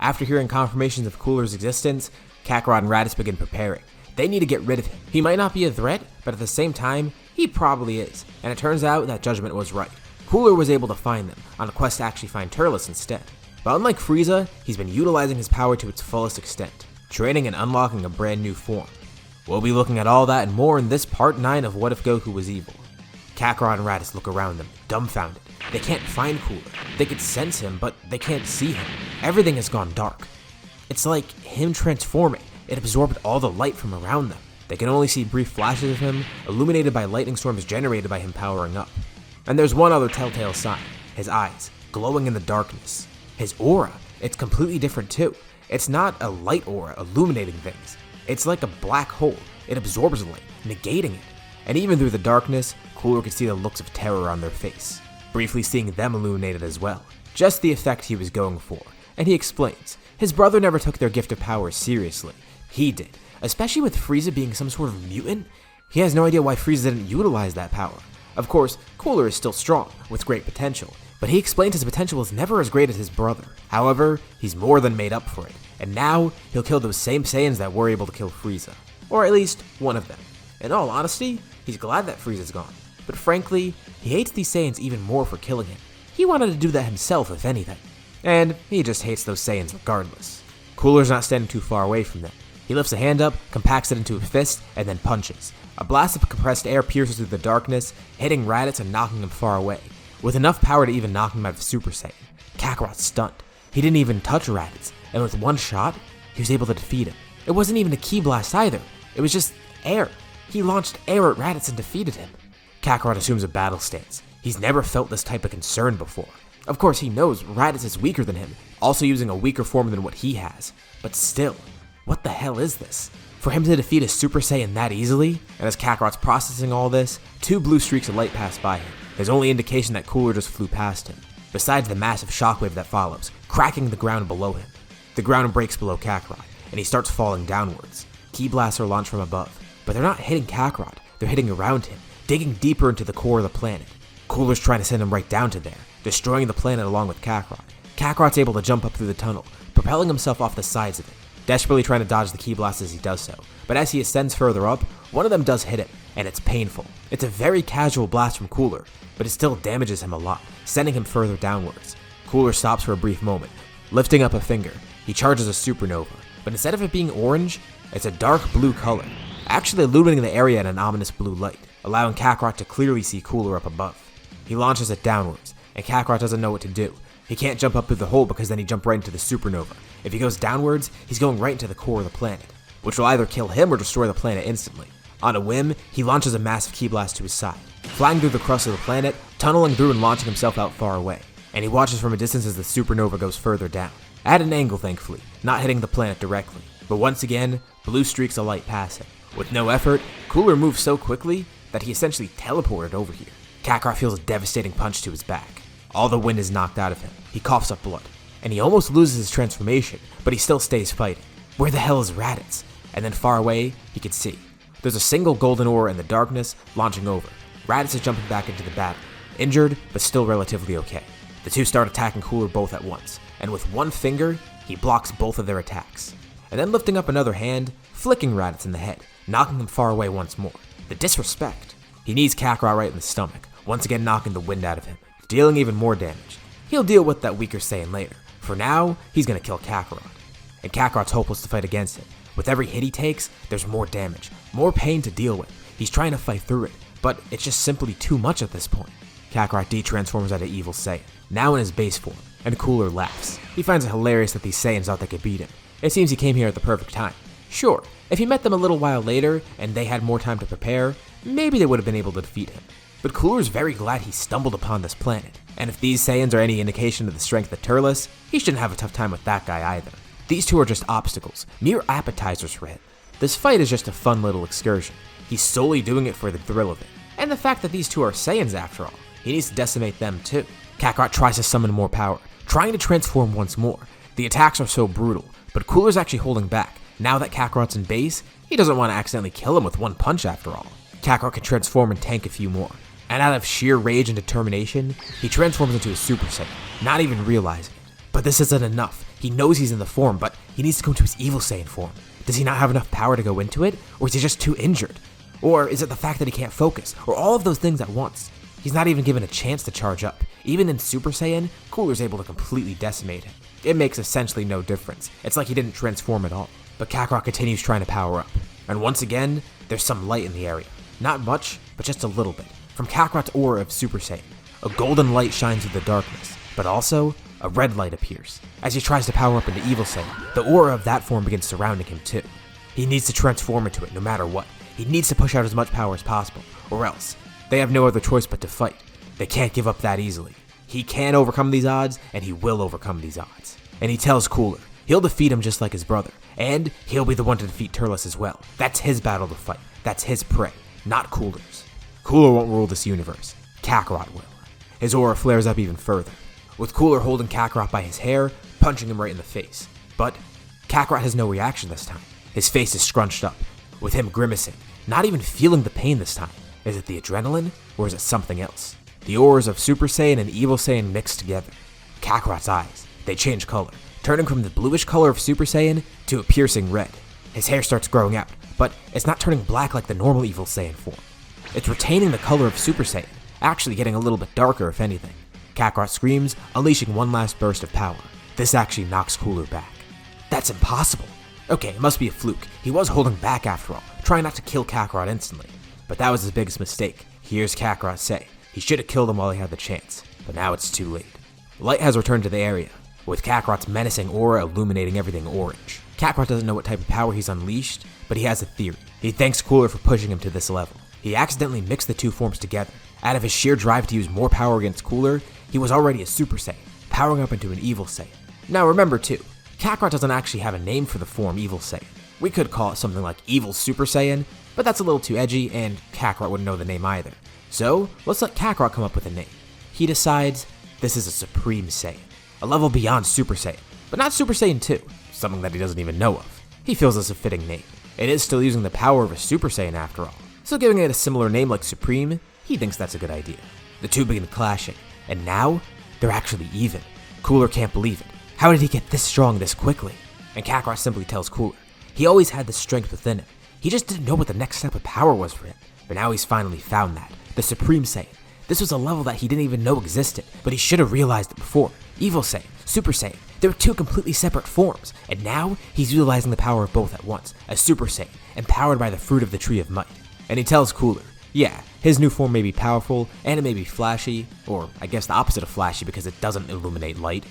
After hearing confirmations of Cooler's existence, Kakarot and Raditz begin preparing. They need to get rid of him. He might not be a threat, but at the same time, he probably is, and it turns out that judgment was right. Cooler was able to find them, on a quest to actually find Turles instead. But unlike Frieza, he's been utilizing his power to its fullest extent, training and unlocking a brand new form. We'll be looking at all that and more in this part 9 of What If Goku Was Evil. Kakarot and Raditz look around them, dumbfounded. They can't find Cooler. They could sense him, but they can't see him. Everything has gone dark. It's like him transforming. It absorbed all the light from around them. They can only see brief flashes of him, illuminated by lightning storms generated by him powering up. And there's one other telltale sign, his eyes, glowing in the darkness. His aura, it's completely different too. It's not a light aura illuminating things. It's like a black hole. It absorbs light, negating it. And even through the darkness, Cooler could see the looks of terror on their face, briefly seeing them illuminated as well. Just the effect he was going for. And he explains, his brother never took their gift of power seriously. He did, especially with Frieza being some sort of mutant. He has no idea why Frieza didn't utilize that power. Of course, Cooler is still strong, with great potential, but he explained his potential is never as great as his brother. However, he's more than made up for it, and now he'll kill those same Saiyans that were able to kill Frieza. Or at least, one of them. In all honesty, he's glad that Frieza's gone, but frankly, he hates these Saiyans even more for killing him. He wanted to do that himself, if anything. And he just hates those Saiyans regardless. Cooler's not standing too far away from them. He lifts a hand up, compacts it into a fist, and then punches. A blast of compressed air pierces through the darkness, hitting Raditz and knocking him far away, with enough power to even knock him out of Super Saiyan. Kakarot's stunned. He didn't even touch Raditz, and with one shot, he was able to defeat him. It wasn't even a ki blast either. It was just air. He launched air at Raditz and defeated him. Kakarot assumes a battle stance. He's never felt this type of concern before. Of course, he knows Raditz is weaker than him, also using a weaker form than what he has. But still, what the hell is this? For him to defeat a Super Saiyan that easily? And as Kakarot's processing all this, 2 blue streaks of light pass by him, his only indication that Cooler just flew past him, besides the massive shockwave that follows, cracking the ground below him. The ground breaks below Kakarot, and he starts falling downwards. Ki blasts are launched from above, but they're not hitting Kakarot, they're hitting around him, digging deeper into the core of the planet. Cooler's trying to send him right down to there, destroying the planet along with Kakarot. Kakarot's able to jump up through the tunnel, propelling himself off the sides of it, desperately trying to dodge the ki blast as he does so. But as he ascends further up, one of them does hit him, and it's painful. It's a very casual blast from Cooler, but it still damages him a lot, sending him further downwards. Cooler stops for a brief moment, lifting up a finger. He charges a supernova, but instead of it being orange, it's a dark blue color, actually illuminating the area in an ominous blue light, allowing Kakarot to clearly see Cooler up above. He launches it downwards, and Kakarot doesn't know what to do. He can't jump up through the hole because then he'd jump right into the supernova. If he goes downwards, he's going right into the core of the planet, which will either kill him or destroy the planet instantly. On a whim, he launches a massive ki blast to his side, flying through the crust of the planet, tunneling through and launching himself out far away. And he watches from a distance as the supernova goes further down, at an angle thankfully, not hitting the planet directly. But once again, blue streaks of light pass him. With no effort, Cooler moves so quickly that he essentially teleported over here. Kakarot feels a devastating punch to his back. All the wind is knocked out of him. He coughs up blood, and he almost loses his transformation, but he still stays fighting. Where the hell is Raditz? And then far away, he can see. There's a single golden aura in the darkness, launching over. Raditz is jumping back into the battle, injured, but still relatively okay. The two start attacking Cooler both at once, and with one finger, he blocks both of their attacks. And then lifting up another hand, flicking Raditz in the head, knocking him far away once more. The disrespect. He knees Kakarot right in the stomach, once again knocking the wind out of him, dealing even more damage. He'll deal with that weaker Saiyan later. For now, he's gonna kill Kakarot. And Kakarot's hopeless to fight against it. With every hit he takes, there's more damage, more pain to deal with. He's trying to fight through it, but it's just simply too much at this point. Kakarot de-transforms out of Evil Saiyan, now in his base form, and Cooler laughs. He finds it hilarious that these Saiyans thought they could beat him. It seems he came here at the perfect time. Sure, if he met them a little while later, and they had more time to prepare, maybe they would have been able to defeat him. But Cooler's very glad he stumbled upon this planet, and if these Saiyans are any indication of the strength of Turles, he shouldn't have a tough time with that guy either. These two are just obstacles, mere appetizers for him. This fight is just a fun little excursion. He's solely doing it for the thrill of it, and the fact that these two are Saiyans after all. He needs to decimate them too. Kakarot tries to summon more power, trying to transform once more. The attacks are so brutal, but Cooler's actually holding back. Now that Kakarot's in base, he doesn't want to accidentally kill him with one punch after all. Kakarot can transform and tank a few more, and out of sheer rage and determination, he transforms into a Super Saiyan, not even realizing it. But this isn't enough. He knows he's in the form, but he needs to go into his evil Saiyan form. Does he not have enough power to go into it? Or is he just too injured? Or is it the fact that he can't focus? Or all of those things at once? He's not even given a chance to charge up. Even in Super Saiyan, Cooler's able to completely decimate him. It makes essentially no difference. It's like he didn't transform at all. But Kakarot continues trying to power up. And once again, there's some light in the area. Not much, but just a little bit. From Kakarot's aura of Super Saiyan, a golden light shines through the darkness, but also a red light appears. As he tries to power up into Evil Saiyan, the aura of that form begins surrounding him too. He needs to transform into it no matter what. He needs to push out as much power as possible, or else they have no other choice but to fight. They can't give up that easily. He can overcome these odds, and he will overcome these odds. And he tells Cooler he'll defeat him just like his brother, and he'll be the one to defeat Turles as well. That's his battle to fight. That's his prey, not Cooler's. Cooler won't rule this universe. Kakarot will. His aura flares up even further, with Cooler holding Kakarot by his hair, punching him right in the face. But Kakarot has no reaction this time. His face is scrunched up, with him grimacing, not even feeling the pain this time. Is it the adrenaline, or is it something else? The auras of Super Saiyan and Evil Saiyan mix together. Kakarot's eyes, they change color, turning from the bluish color of Super Saiyan to a piercing red. His hair starts growing out, but it's not turning black like the normal Evil Saiyan form. It's retaining the color of Super Saiyan, actually getting a little bit darker if anything. Kakarot screams, unleashing one last burst of power. This actually knocks Cooler back. That's impossible. Okay, it must be a fluke. He was holding back after all, trying not to kill Kakarot instantly. But that was his biggest mistake. He hears Kakarot say he should have killed him while he had the chance, but now it's too late. Light has returned to the area, with Kakarot's menacing aura illuminating everything orange. Kakarot doesn't know what type of power he's unleashed, but he has a theory. He thanks Cooler for pushing him to this level. He accidentally mixed the two forms together. Out of his sheer drive to use more power against Cooler, he was already a Super Saiyan, powering up into an Evil Saiyan. Now remember too, Kakarot doesn't actually have a name for the form Evil Saiyan. We could call it something like Evil Super Saiyan, but that's a little too edgy, and Kakarot wouldn't know the name either. So, let's let Kakarot come up with a name. He decides this is a Supreme Saiyan, a level beyond Super Saiyan, but not Super Saiyan 2, something that he doesn't even know of. He feels it's a fitting name. It is still using the power of a Super Saiyan after all, so giving it a similar name like Supreme, he thinks that's a good idea. The two begin clashing, and now, they're actually even. Cooler can't believe it. How did he get this strong this quickly? And Kakarot simply tells Cooler he always had the strength within him. He just didn't know what the next step of power was for him. But now he's finally found that. The Supreme Saiyan. This was a level that he didn't even know existed, but he should have realized it before. Evil Saiyan, Super Saiyan, they were two completely separate forms, and now he's utilizing the power of both at once, as Super Saiyan, empowered by the fruit of the Tree of Might. And he tells Cooler, yeah, his new form may be powerful, and it may be flashy, or I guess the opposite of flashy because it doesn't illuminate light,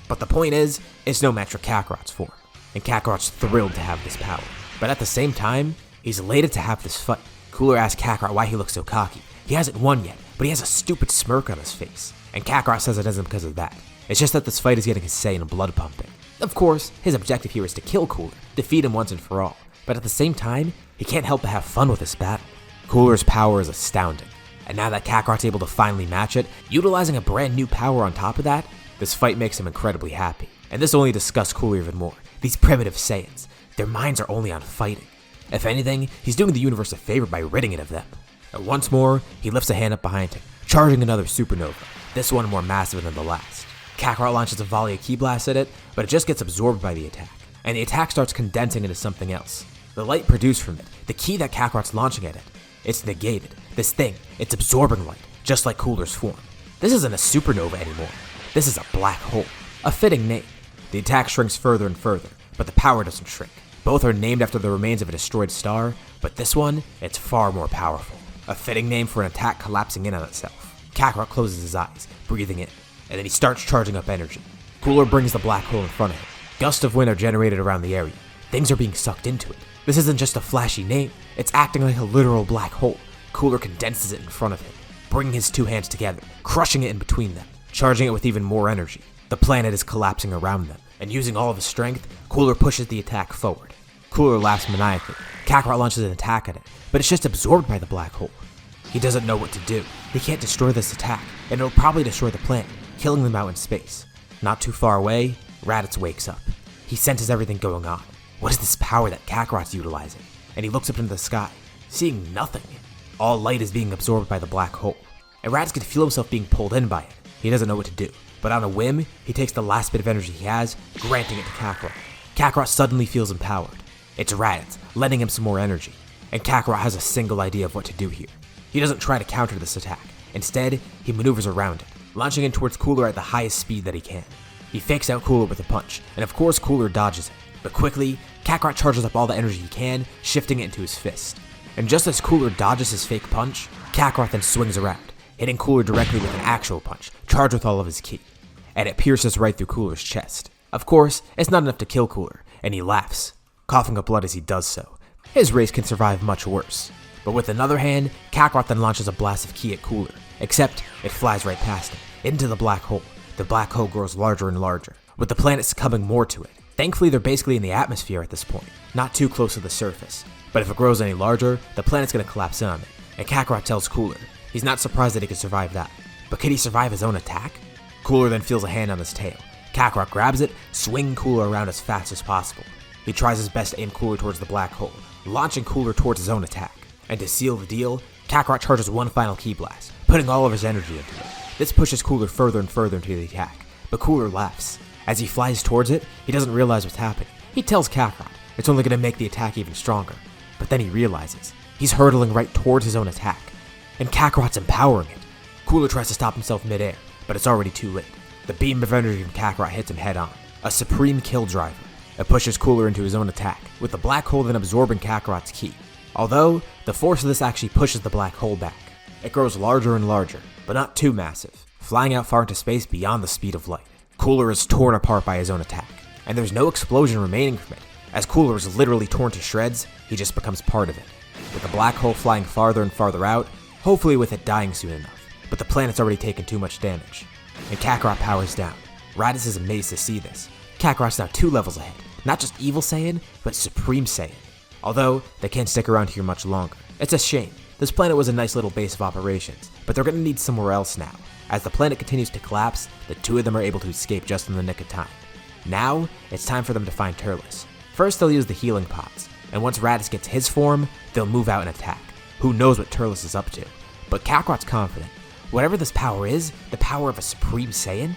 but the point is, it's no match for Kakarot's form, and Kakarot's thrilled to have this power. But at the same time, he's elated to have this fight. Cooler asks Kakarot why he looks so cocky. He hasn't won yet, but he has a stupid smirk on his face. And Kakarot says it isn't because of that. It's just that this fight is getting his Saiyan blood pumping. Of course, his objective here is to kill Cooler, defeat him once and for all. But at the same time, he can't help but have fun with this battle. Cooler's power is astounding. And now that Kakarot's able to finally match it, utilizing a brand new power on top of that, this fight makes him incredibly happy. And this only disgusts Cooler even more. These primitive Saiyans, their minds are only on fighting. If anything, he's doing the universe a favor by ridding it of them. And once more, he lifts a hand up behind him, charging another supernova, this one more massive than the last. Kakarot launches a volley of ki blasts at it, but it just gets absorbed by the attack, and the attack starts condensing into something else. The light produced from it, the ki that Kakarot's launching at it, it's negated. This thing, it's absorbing light, just like Cooler's form. This isn't a supernova anymore. This is a black hole. A fitting name. The attack shrinks further and further, but the power doesn't shrink. Both are named after the remains of a destroyed star, but this one, it's far more powerful. A fitting name for an attack collapsing in on itself. Kakarot closes his eyes, breathing in, and then he starts charging up energy. Cooler brings the black hole in front of him. Gusts of wind are generated around the area. Things are being sucked into it. This isn't just a flashy name, it's acting like a literal black hole. Cooler condenses it in front of him, bringing his two hands together, crushing it in between them, charging it with even more energy. The planet is collapsing around them, and using all of his strength, Cooler pushes the attack forward. Cooler laughs maniacally. Kakarot launches an attack at it, but it's just absorbed by the black hole. He doesn't know what to do. He can't destroy this attack, and it'll probably destroy the planet, killing them out in space. Not too far away, Raditz wakes up. He senses everything going on. What is this power that Kakarot's utilizing? And he looks up into the sky, seeing nothing. All light is being absorbed by the black hole, and Raditz can feel himself being pulled in by it. He doesn't know what to do. but on a whim, he takes the last bit of energy he has, granting it to Kakarot. Kakarot suddenly feels empowered. It's Raditz, lending him some more energy, and Kakarot has a single idea of what to do here. He doesn't try to counter this attack. Instead, he maneuvers around it, launching in towards Cooler at the highest speed that he can. He fakes out Cooler with a punch, and of course Cooler dodges it. But quickly, Kakarot charges up all the energy he can, shifting it into his fist. And just as Cooler dodges his fake punch, Kakarot then swings around, hitting Cooler directly with an actual punch, charged with all of his ki. And it pierces right through Cooler's chest. Of course, it's not enough to kill Cooler, and he laughs, coughing up blood as he does so. His race can survive much worse. But with another hand, Kakarot then launches a blast of ki at Cooler, except it flies right past him, into the black hole. The black hole grows larger and larger, with the planet succumbing more to it. Thankfully, they're basically in the atmosphere at this point, not too close to the surface. But if it grows any larger, the planet's gonna collapse in on it, and Kakarot tells Cooler he's not surprised that he could survive that. But can he survive his own attack? Cooler then feels a hand on his tail. Kakarot grabs it, swinging Cooler around as fast as possible. He tries his best to aim Cooler towards the black hole, launching Cooler towards his own attack. And to seal the deal, Kakarot charges one final ki blast, putting all of his energy into it. This pushes Cooler further and further into the attack, but Cooler laughs. As he flies towards it, he doesn't realize what's happening. He tells Kakarot it's only going to make the attack even stronger, but then he realizes he's hurtling right towards his own attack, and Kakarot's empowering it. Cooler tries to stop himself midair, but it's already too late. The beam of energy from Kakarot hits him head on, a supreme kill driver. It pushes Cooler into his own attack, with the black hole then absorbing Kakarot's ki. Although, the force of this actually pushes the black hole back. It grows larger and larger, but not too massive, flying out far into space beyond the speed of light. Cooler is torn apart by his own attack, and there's no explosion remaining from it. As Cooler is literally torn to shreds, he just becomes part of it. With the black hole flying farther and farther out, hopefully with it dying soon enough, but the planet's already taken too much damage. And Kakarot powers down. Raditz is amazed to see this. Kakarot's now 2 levels ahead, not just Evil Saiyan, but Supreme Saiyan. Although, they can't stick around here much longer. It's a shame. This planet was a nice little base of operations, but they're gonna need somewhere else now. As the planet continues to collapse, the 2 of them are able to escape just in the nick of time. Now, it's time for them to find Turles. First, they'll use the healing pods, and once Raditz gets his form, they'll move out and attack. Who knows what Turles is up to? But Kakarot's confident. Whatever this power is, the power of a Supreme Saiyan,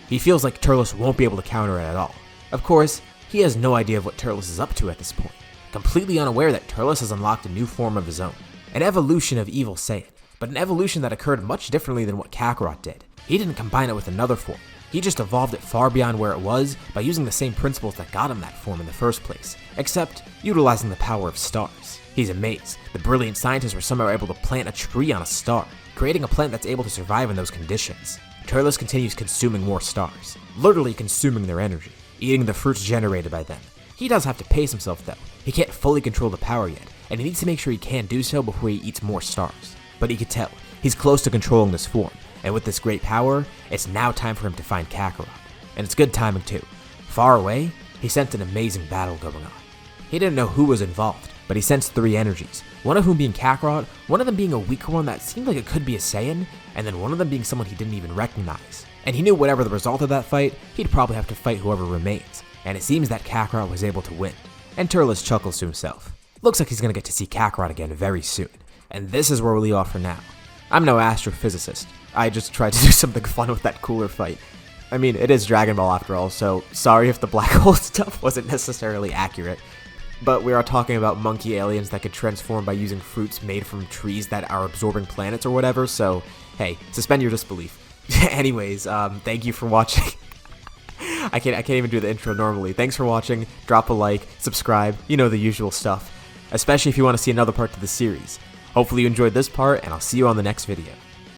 he feels like Turles won't be able to counter it at all. Of course, he has no idea of what Turles is up to at this point, completely unaware that Turles has unlocked a new form of his own. An evolution of Evil Saiyan, but an evolution that occurred much differently than what Kakarot did. He didn't combine it with another form. He just evolved it far beyond where it was by using the same principles that got him that form in the first place, except utilizing the power of stars. He's amazed. The brilliant scientists were somehow able to plant a tree on a star, creating a plant that's able to survive in those conditions. Turles continues consuming more stars, literally consuming their energy, eating the fruits generated by them. He does have to pace himself though. He can't fully control the power yet, and he needs to make sure he can do so before he eats more stars. But he could tell, he's close to controlling this form, and with this great power, it's now time for him to find Kakarot. And it's good timing too. Far away, he sensed an amazing battle going on. He didn't know who was involved, but he sensed 3 energies, one of whom being Kakarot, one of them being a weaker one that seemed like it could be a Saiyan, and then one of them being someone he didn't even recognize. And he knew whatever the result of that fight, he'd probably have to fight whoever remains, and it seems that Kakarot was able to win. And Turles chuckles to himself. Looks like he's gonna get to see Kakarot again very soon. And this is where we'll leave off for now. I'm no astrophysicist. I just tried to do something fun with that Cooler fight. I mean, it is Dragon Ball after all, so sorry if the black hole stuff wasn't necessarily accurate. But we are talking about monkey aliens that could transform by using fruits made from trees that are absorbing planets or whatever, so hey, suspend your disbelief. Anyways, thank you for watching. I can't even do the intro normally. Thanks for watching. Drop a like, subscribe, you know, the usual stuff. Especially if you want to see another part to the series. Hopefully you enjoyed this part, and I'll see you on the next video.